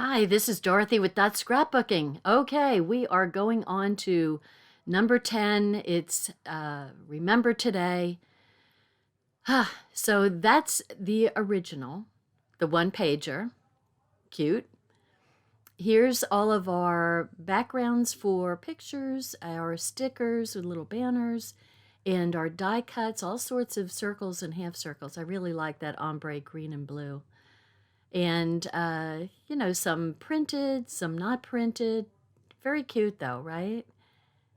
Hi, this is Dorothy with Dot Scrapbooking. Okay, we are going on to number 10. It's Remember Today. So that's the original, the one pager. Cute. Here's all of our backgrounds for pictures, our stickers with little banners, and our die cuts, all sorts of circles and half circles. I really like that ombre green and blue. And, some printed, some not printed. Very cute though, right?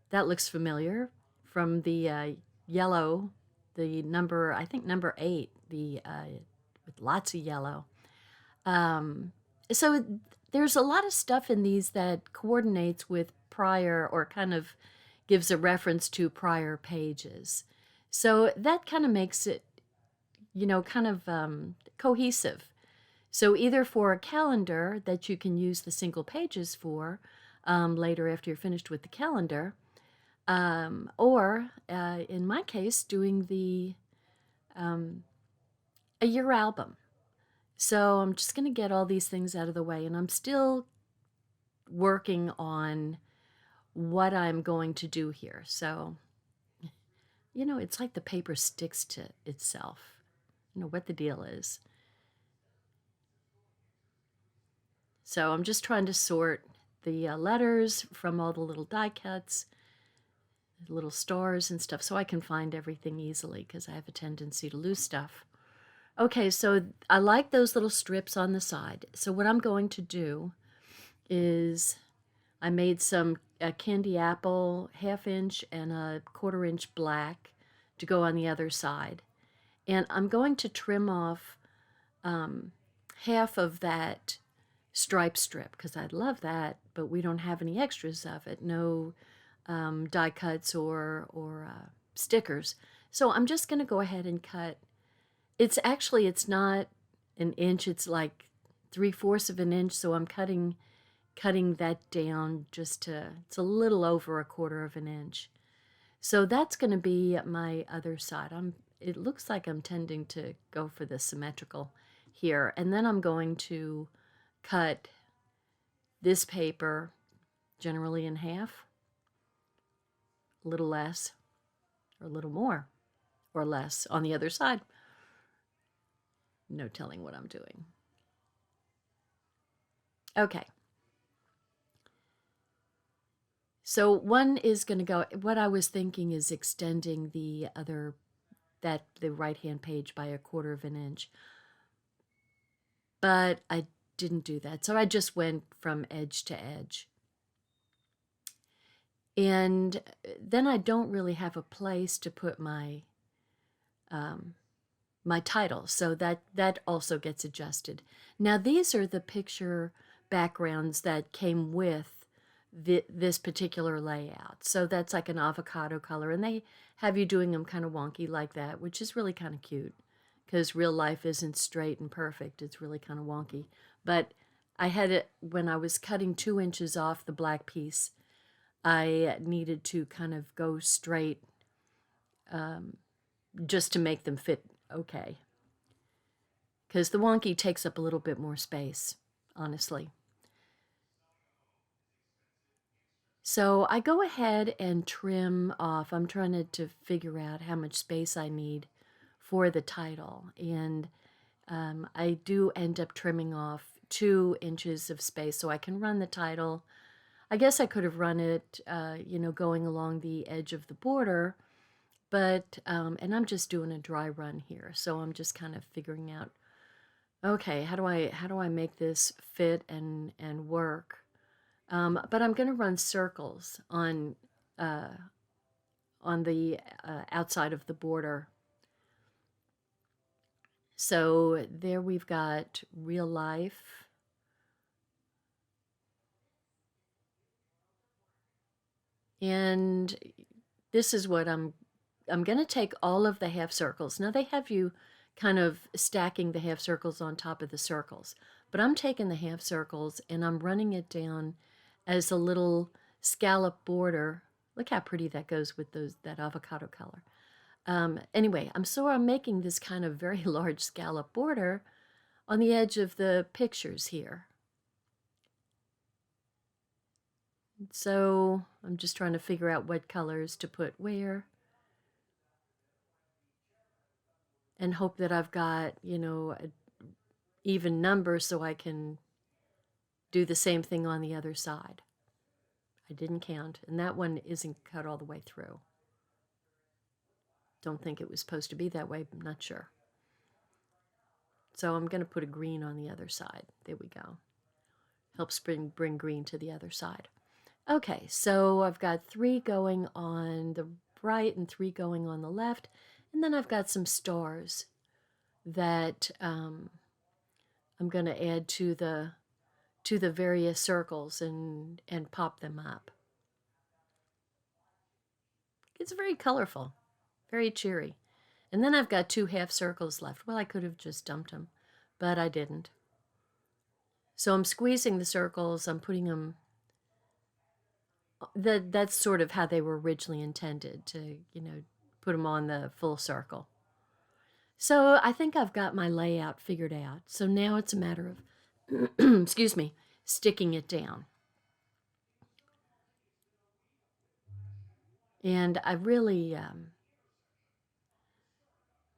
That looks familiar from the yellow, the number, I think number 8, with lots of yellow. Um, so there's a lot of stuff in these that coordinates with prior or kind of gives a reference to prior pages. So that kind of makes it, kind of cohesive. So either for a calendar that you can use the single pages for later after you're finished with the calendar, or in my case, doing a year album. So I'm just going to get all these things out of the way, and I'm still working on what I'm going to do here. So, it's like the paper sticks to itself. What the deal is. So I'm just trying to sort the letters from all the little die cuts, little stars and stuff, so I can find everything easily because I have a tendency to lose stuff. Okay, so I like those little strips on the side. So what I'm going to do is I made some candy apple 1/2 inch and a 1/4 inch black to go on the other side. And I'm going to trim off half of that stripe strip because I'd love that, but we don't have any extras of it. No die cuts or stickers. So I'm just going to go ahead and cut. It's not an inch. It's like 3/4 of an inch. So I'm cutting that down just to, it's a little over 1/4 of an inch. So that's going to be my other side. It looks like I'm tending to go for the symmetrical here. And then I'm going to cut this paper generally in half, a little less, or a little more, or less on the other side. No telling what I'm doing. Okay. So one is going to go, what I was thinking is extending the right-hand page by 1/4 of an inch. But I didn't do that. So I just went from edge to edge. And then I don't really have a place to put my my title, so that also gets adjusted. Now these are the picture backgrounds that came with this particular layout. So that's like an avocado color, and they have you doing them kind of wonky like that, which is really kind of cute because real life isn't straight and perfect. It's really kind of wonky. But I had it when I was cutting 2 inches off the black piece. I needed to kind of go straight just to make them fit okay. Because the wonky takes up a little bit more space, honestly. So I go ahead and trim off. I'm trying to figure out how much space I need for the title. And I do end up trimming off 2 inches of space so I can run the title. I guess I could have run it, going along the edge of the border, but, and I'm just doing a dry run here. So I'm just kind of figuring out, okay, how do I make this fit and work? But I'm going to run circles on the outside of the border. So there we've got real life. And this is what I'm going to take all of the half circles. Now they have you kind of stacking the half circles on top of the circles, but I'm taking the half circles and I'm running it down as a little scallop border. Look how pretty that goes with that avocado color. Anyway, I'm making this kind of very large scallop border on the edge of the pictures here. So I'm just trying to figure out what colors to put where and hope that I've got, an even number so I can do the same thing on the other side. I didn't count, and that one isn't cut all the way through. Don't think it was supposed to be that way, I'm not sure. So I'm going to put a green on the other side. There we go. Helps bring green to the other side. Okay, so I've got 3 going on the right and 3 going on the left, and then I've got some stars that I'm going to add to the various circles and pop them up. It's very colorful, very cheery. And then I've got 2 half circles left. Well, I could have just dumped them, but I didn't. So I'm squeezing the circles, I'm putting them, that's sort of how they were originally intended, to, put them on the full circle. So I think I've got my layout figured out. So now it's a matter of, excuse me, sticking it down. And I really,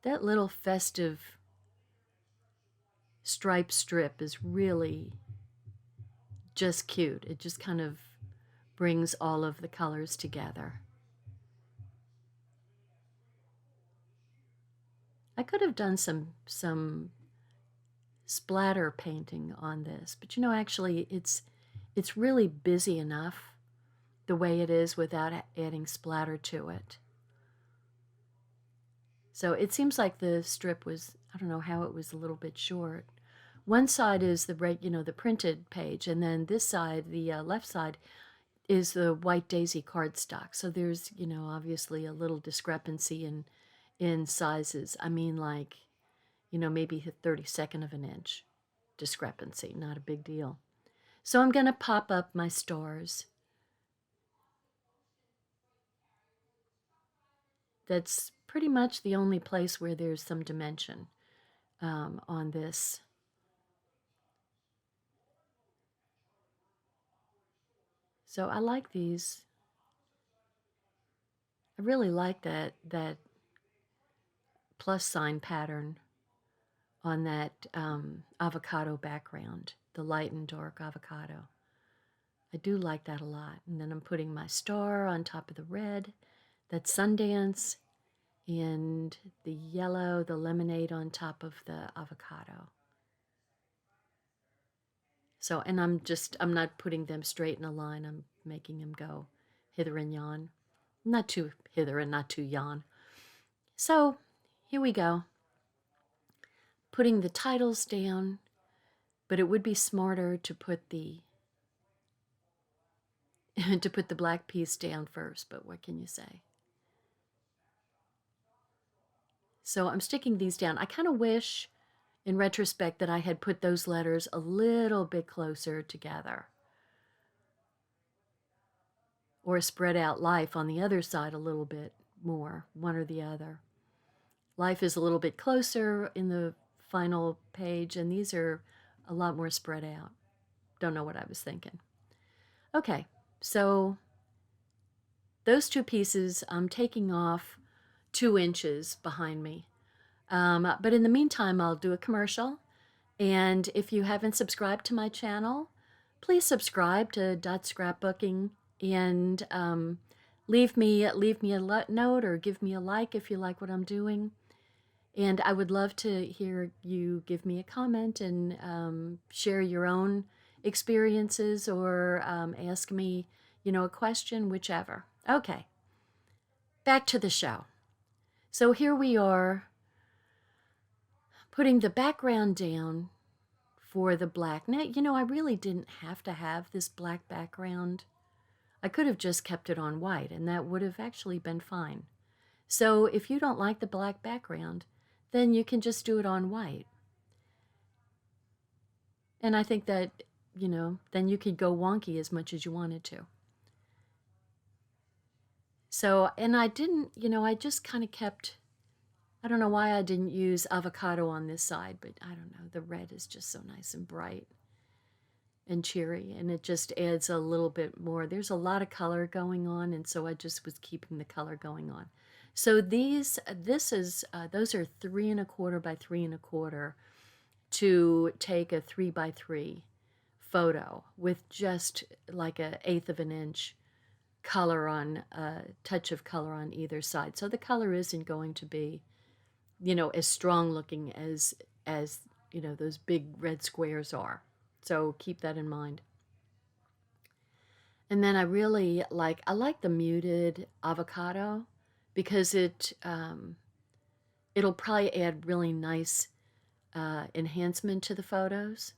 that little festive stripe strip is really just cute. It just kind of brings all of the colors together. I could have done some splatter painting on this, but actually it's really busy enough the way it is without adding splatter to it. So it seems like the strip was, I don't know how it was a little bit short. One side is the the printed page, and then this side, the left side, is the white daisy cardstock. So there's, obviously a little discrepancy in sizes. I mean, like, maybe a 32nd of an inch discrepancy, not a big deal. So I'm going to pop up my stars. That's pretty much the only place where there's some dimension on this. So I like these. I really like that plus sign pattern on that avocado background, the light and dark avocado. I do like that a lot. And then I'm putting my star on top of the red, that's Sundance, and the yellow, the lemonade on top of the avocado. So, and I'm not putting them straight in a line. I'm making them go hither and yon. Not too hither and not too yon. So, here we go. Putting the titles down, but it would be smarter to put the black piece down first, but what can you say? So I'm sticking these down. I kind of wish, in retrospect, that I had put those letters a little bit closer together. Or spread out life on the other side a little bit more, one or the other. Life is a little bit closer in the final page, and these are a lot more spread out. Don't know what I was thinking. Okay, so those 2 pieces, I'm taking off 2 inches behind me. But in the meantime, I'll do a commercial. And if you haven't subscribed to my channel, please subscribe to Scrapbooking and leave me a note or give me a like if you like what I'm doing. And I would love to hear you give me a comment and share your own experiences or ask me, a question, whichever. Okay, back to the show. So here we are putting the background down for the black. Now, I really didn't have to have this black background. I could have just kept it on white, and that would have actually been fine. So if you don't like the black background, then you can just do it on white. And I think that, then you could go wonky as much as you wanted to. So, and I didn't, I just kind of kept, I don't know why I didn't use avocado on this side, but I don't know, the red is just so nice and bright. and cheery, and it just adds a little bit more. There's a lot of color going on, and so I just was keeping the color going on. So those are 3¼ by 3¼ to take a 3×3 photo with just like 1/8 of an inch color on, a touch of color on either side. So the color isn't going to be, as strong looking as those big red squares are. So keep that in mind. And then I really like the muted avocado because it'll probably add really nice enhancement to the photos.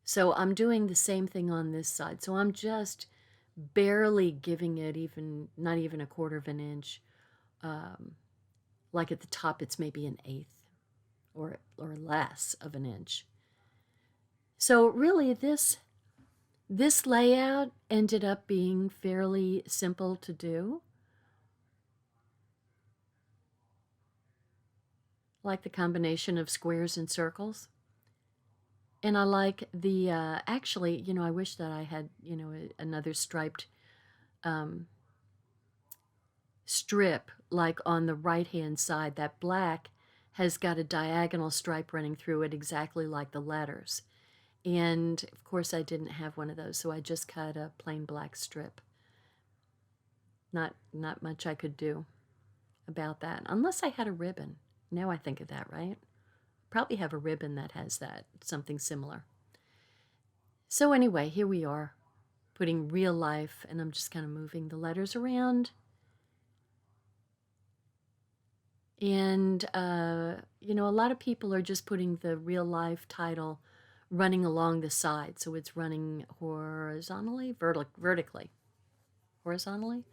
So I'm doing the same thing on this side. So I'm just barely giving it not even 1/4 of an inch. Like at the top, it's maybe 1/8 or less of an inch. So really this layout ended up being fairly simple to do. Like the combination of squares and circles. And I like the, actually, I wish that I had, another striped strip, like on the right-hand side. That black has got a diagonal stripe running through it exactly like the letters. And of course I didn't have one of those, so I just cut a plain black strip. Not much I could do about that, unless I had a ribbon. Now I think of that, right? Probably have a ribbon that has that, something similar. So anyway, here we are, putting real life, and I'm just kind of moving the letters around. And, a lot of people are just putting the real life title running along the side. So it's running horizontally, vertically, horizontally.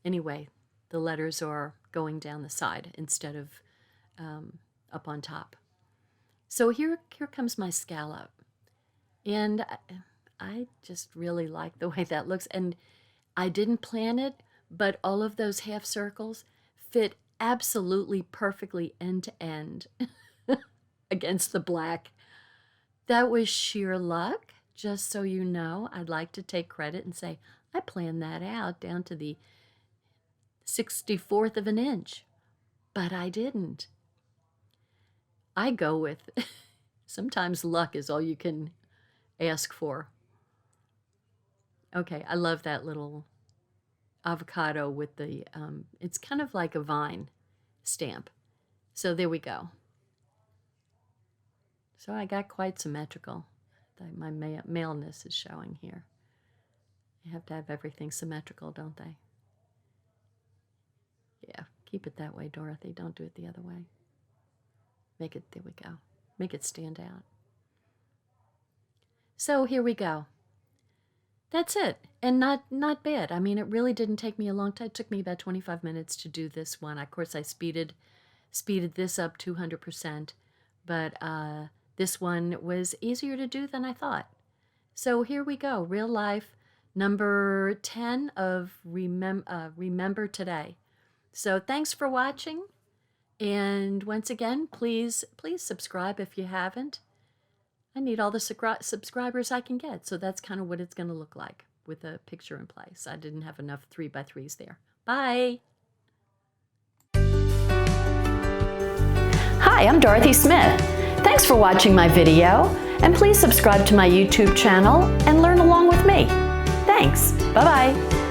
Anyway, the letters are going down the side instead of up on top. So here comes my scallop. And I just really like the way that looks. And I didn't plan it, but all of those half circles fit absolutely perfectly end to end against the black. That was sheer luck, just so you know. I'd like to take credit and say, I planned that out down to the 64th of an inch, but I didn't. I go with, sometimes luck is all you can ask for. Okay, I love that little avocado with the, it's kind of like a vine stamp. So there we go. So I got quite symmetrical. My maleness is showing here. You have to have everything symmetrical, don't they? Yeah, keep it that way, Dorothy. Don't do it the other way. Make it, there we go. Make it stand out. So here we go. That's it. And not bad. I mean, it really didn't take me a long time. It took me about 25 minutes to do this one. Of course, I speeded this up 200%, but this one was easier to do than I thought. So here we go. Real life, number 10 of Remember Today. So thanks for watching. And once again, please subscribe if you haven't. I need all the subscribers I can get. So that's kind of what it's going to look like with a picture in place. I didn't have enough 3×3s there. Bye. Hi, I'm Dorothy Smith. Thanks for watching my video, and please subscribe to my YouTube channel and learn along with me. Thanks. Bye-bye.